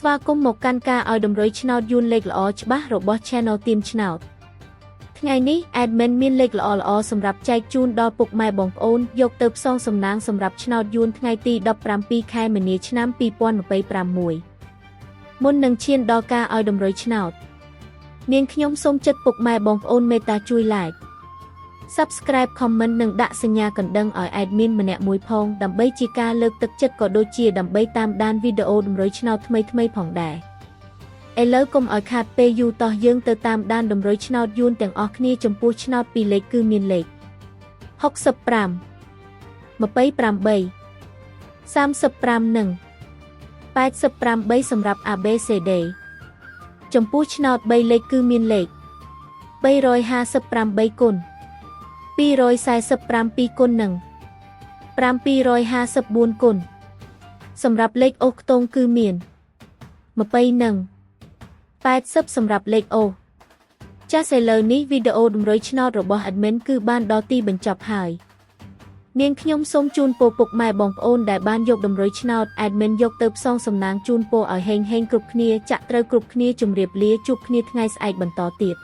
ស្វាគមន៍មកកាន់ការឲ្យតម្រុយឆ្នោតយួនលេខល្អច្បាស់របស់ Channel Team ឆ្នោតថ្ងៃនេះ Admin មានលេខល្អៗសម្រាប់ចែកជូនដល់ពុកម៉ែបងប្អូនយកទៅផ្សងសំណាងសម្រាប់ឆ្នោតយួនថ្ងៃទី17ខែមីនាឆ្នាំ2026មុននឹងឈានដល់ការឲ្យតម្រុយឆ្នោតនាងខ្ញុំសូមចិត្តពុកម៉ែបងប្អូនមេត្តាជួយ Like Subscribe Comment និងដាក់សញ្ញាកណ្ដឹងឲ្យ Admin ម្នាក់មួយផងដើម្បីជាការលើកទឹកចិត្តក៏ដូចជាដើម្បីតាមដានវីដេអូតម្រុយឆ្នោតថ្មីៗផងដែរឥឡូវកុំឲ្យខាតពេលយូរតោះយើងទៅតាមដានតម្រុយឆ្នោតយួនទាំងអស់គ្នាចំពោះឆ្នោតពីរលេខគឺមានលេខ65 28 35និង88សម្រាប់ ABCD ចំពោះឆ្នោត3លេខគឺមានលេខ358គុណ245គុណនិង754គុណសម្រាប់លេខអូសខ្ទងគឺមាន20និង80សម្រាប់លេខអូសចាសឥឡូវនេះវីដេអូតម្រុយឆ្នោតរបស់ Admin គឺបានដល់ទីបញ្ចប់ហើយនាងខ្ញុំសូមជូនពរពុកម៉ែបងប្អូនដែលបានយកតម្រុយឆ្នោត Admin យកទៅផ្សងសំណាងជូនពរឲ្យហេងៗគ្រប់គ្នាចាក់ត្រូវគ្រប់គ្នាជម្រាបលាជួបគ្នាថ្ងៃស្អែកបន្តទៀត